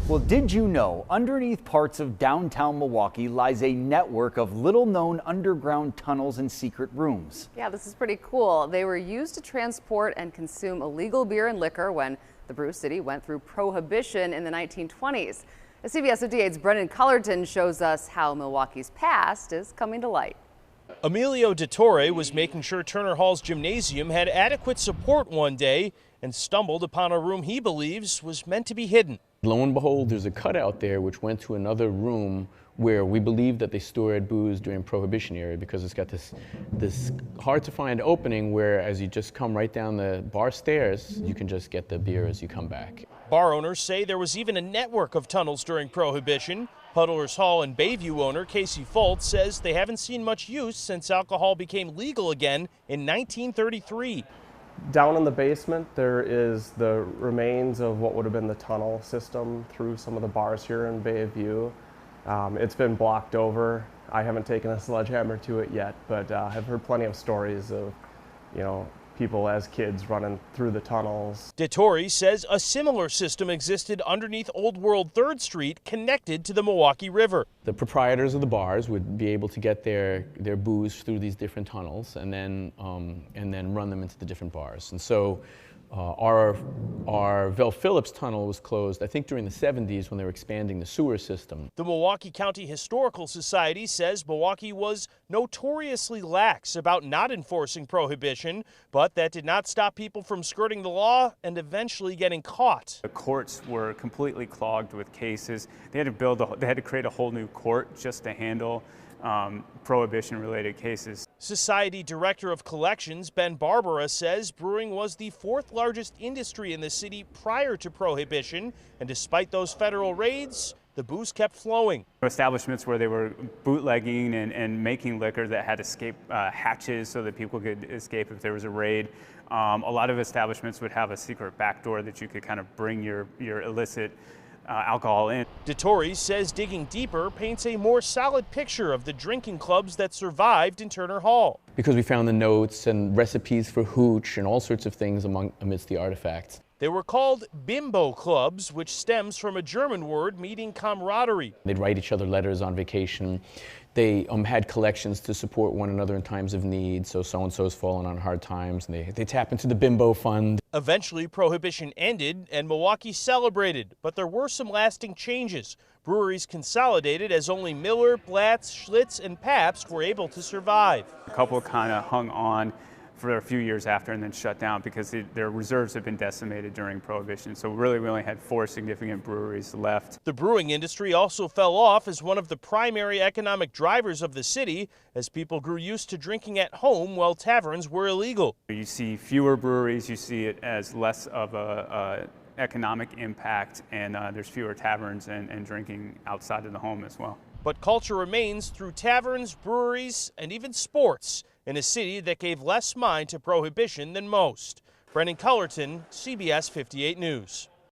Well, did you know underneath parts of downtown Milwaukee lies a network of little-known underground tunnels and secret rooms? Yeah, this is pretty cool. They were used to transport and consume illegal beer and liquor when the Brew City went through Prohibition in the 1920s. CBS 58's Brendan Cullerton shows us how Milwaukee's past is coming to light. Emilio Dottore was making sure Turner Hall's gymnasium had adequate support one day and stumbled upon a room he believes was meant to be hidden. Lo and behold, there's a cutout there which went to another room where we believe that they stored booze during Prohibition era, because it's got this hard to find opening where as you just come right down the bar stairs, you can just get the beer as you come back. Bar owners say there was even a network of tunnels during Prohibition. Puddlers Hall and Bayview owner Casey Foltz says they haven't seen much use since alcohol became legal again in 1933. Down in the basement, there is the remains of what would have been the tunnel system through some of the bars here in Bayview. It's been blocked over. I haven't taken a sledgehammer to it yet, but I've heard plenty of stories of, people as kids running through the tunnels. Dottore says a similar system existed underneath Old World 3rd Street, connected to the Milwaukee River. The proprietors of the bars would be able to get their booze through these different tunnels and then run them into the different bars. And so our Vel Phillips tunnel was closed, I think, during the 70s when they were expanding the sewer system. The Milwaukee County Historical Society says Milwaukee was notoriously lax about not enforcing Prohibition, but that did not stop people from skirting the law and eventually getting caught. The courts were completely clogged with cases. They had to create a whole new court just to handle Prohibition-related cases. Society Director of Collections Ben Barbara says brewing was the 4th largest industry in the city prior to Prohibition, and despite those federal raids, the booze kept flowing. Establishments where they were bootlegging and making liquor that had escape hatches so that people could escape if there was a raid. A lot of establishments would have a secret back door that you could kind of bring your illicit alcohol in. Dottore says digging deeper paints a more solid picture of the drinking clubs that survived in Turner Hall. Because we found the notes and recipes for hooch and all sorts of things amidst the artifacts. They were called bimbo clubs, which stems from a German word meaning camaraderie. They'd write each other letters on vacation. They had collections to support one another in times of need, so so-and-so's fallen on hard times, and they tap into the bimbo fund. Eventually, Prohibition ended and Milwaukee celebrated, but there were some lasting changes. Breweries consolidated as only Miller, Blatz, Schlitz, and Pabst were able to survive. A couple kind of hung on for a few years after and then shut down because their reserves had been decimated during Prohibition. So really we only had 4 significant breweries left. The brewing industry also fell off as one of the primary economic drivers of the city as people grew used to drinking at home while taverns were illegal. You see fewer breweries, you see it as less of a economic impact, and there's fewer taverns and drinking outside of the home as well. But culture remains through taverns, breweries, and even sports in a city that gave less mind to Prohibition than most. Brendan Cullerton, CBS 58 News.